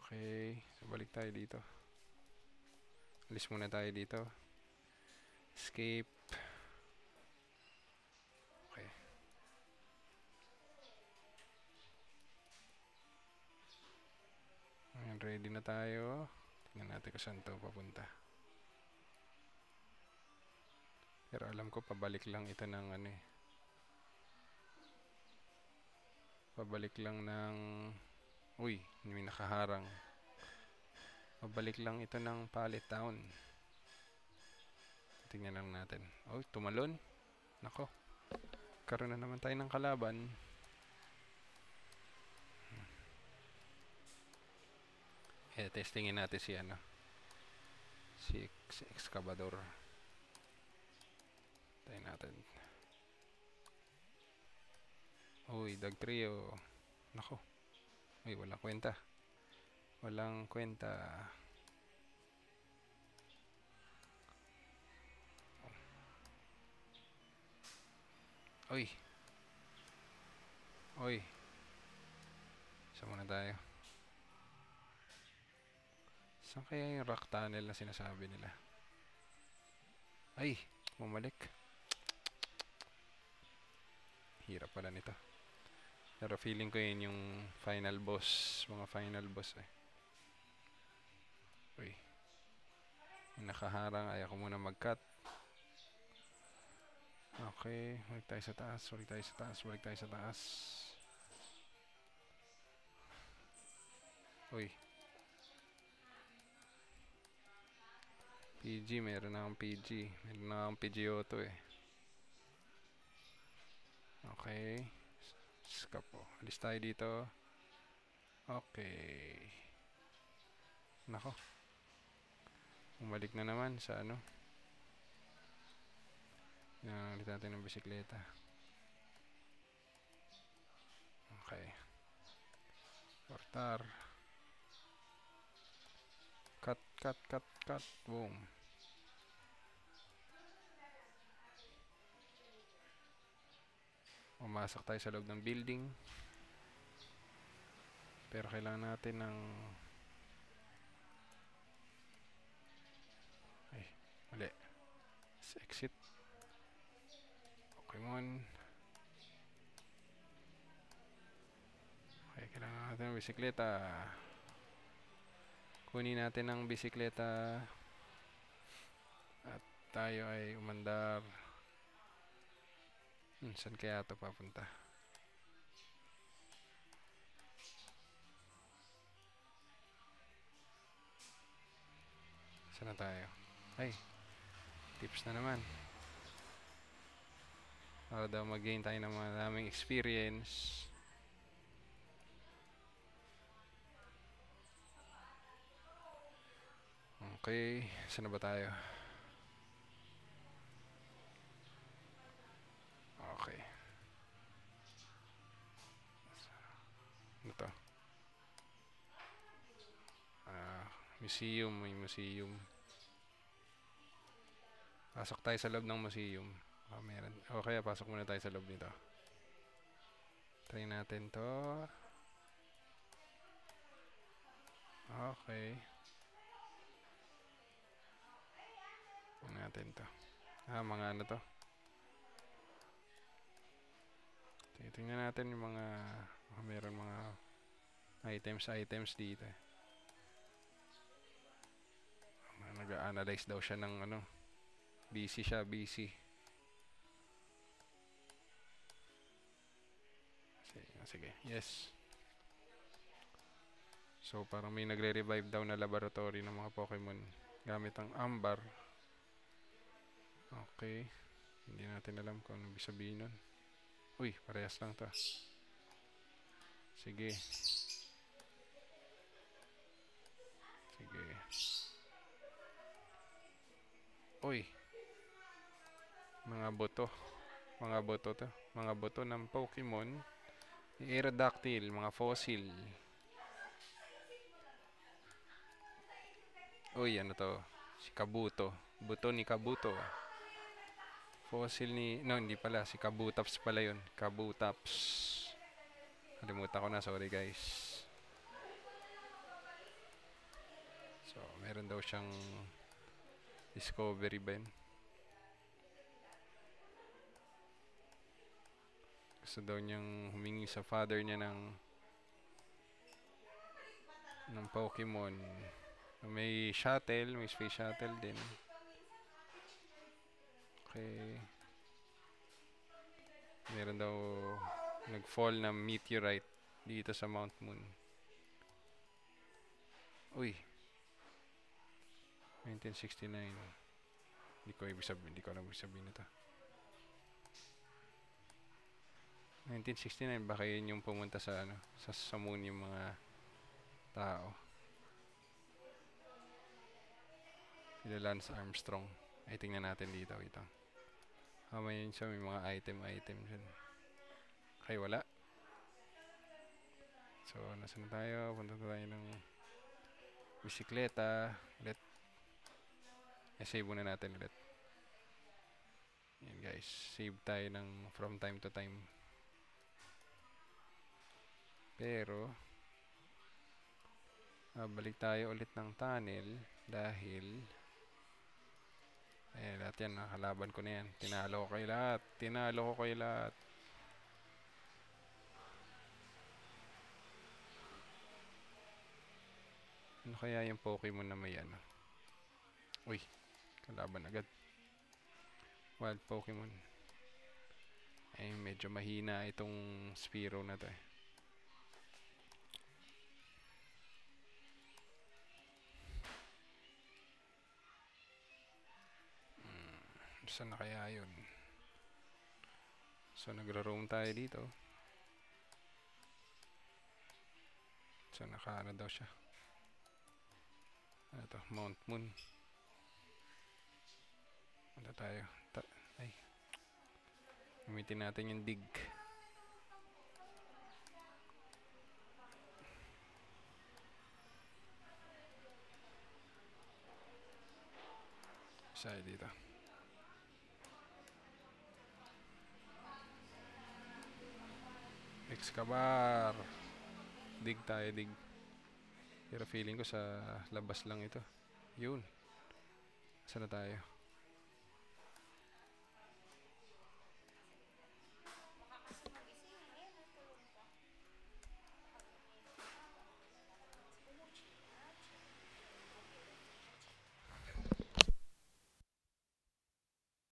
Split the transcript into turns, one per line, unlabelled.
Okay, so balik tayo dito. Alis muna tayo dito. Escape. Okay. Ayan, ready na tayo. Tingnan natin kung saan ito papunta. Pero alam ko pabalik lang ito ng ano eh. Pabalik lang ng... Uy, may nakaharang. Pabalik lang ito ng Pallet Town. Tingnan lang natin. Oh, tumalon. Nako. Karoon na naman tayo ng kalaban. Testingin natin si ano. Si Excavador. Tayo natin. Uy, Dag Trio. Nako. Uy, walang kwenta. Walang kwenta. Uy. Uy. Saan muna tayo? Saan kaya yung rock tunnel na sinasabi nila? Ay, bumalik. Hirap pala nito. Pero feeling ko yun yung final boss. Mga final boss eh. Uy. Yung nakaharang. Ayaw ko muna mag-cut. Okay. Balik tayo sa taas. Balik tayo sa taas. Balik tayo sa taas. Uy. PG. Meron na akong PG. Meron na akong PG auto eh. Okay. Skap po. Alis tayo dito. Okay. Nako. Umalik na naman sa ano. Ulit natin ng bisikleta. Okay. Portar. Cut, cut, cut, cut. Boom. Pumasok tayo sa loob ng building. Pero kailangan natin ng... Ay, mali. Let's exit. Pokemon. Okay, kailangan natin ng bisikleta. Kunin natin ang bisikleta. At tayo ay umandar. Saan kaya ito papunta? Saan na tayo? Ay, tips na naman. Para daw mag-gain tayo ng maraming experience. Okay, saan na ba tayo? Okay. Ano to? Museum, may museum. Pasok tayo sa loob ng museum. Meron. O kaya pasok muna tayo sa loob nito. Try natin to. Okay. Try natin to. Mga ano to. Tingnan natin yung mga meron mga items dito. Nag-analyze daw siya ng ano. Busy siya, busy. Sige, yes. So parang may nagre-revive daw na laboratory ng mga Pokemon gamit ang ambar. Okay. Hindi natin alam kung ano ibig sabihin nun. Uy, parehas lang to. Sige. Sige. Uy. Mga boto. Mga boto to. Mga boto ng Pokemon. Aerodactyl, mga fossil. Uy, ano to? Si Kabuto. Buto ni Kabuto. Fossil ni... No, hindi pala. Si Kabutaps pala yun. Kabutaps. Kalimutan ko na. Sorry, guys. So, meron daw siyang discovery ba yun? Gusto daw niyang humingi sa father niya ng Pokemon. May shuttle, may space shuttle din. Okay. Meron daw nag-fall na meteorite dito sa Mount Moon. Uy. 1969. Hindi ko alam ibig sabihin nito. 1969, baka yun yung pumunta sa sa moon yung mga tao. Sila Lance Armstrong. Ay, tingnan natin dito. Ito. May yun siya, may mga item dyan. Okay, wala. So, nasa na tayo? Punta tayo ng bisikleta. Ulit. Save muna natin ulit. Yan guys. Save tayo ng from time to time. Pero, balik tayo ulit ng tunnel dahil lahat yan, nakalaban ko na yan. Tinalo ko kayo lahat. Ano kaya yung Pokemon na may ano? Uy, kalaban agad. Wild Pokemon. Ay, medyo mahina itong Spearow na to eh. Saan na kaya yun? So, nagra-roam tayo dito. So, naka-ano daw siya. Ano to? Mount Moon. Ano tayo? Ay. Gamitin natin yung dig. Isa dito. Excavator. Dig tayo, dig. Pero feeling ko sa labas lang ito. Yun. Saan na tayo?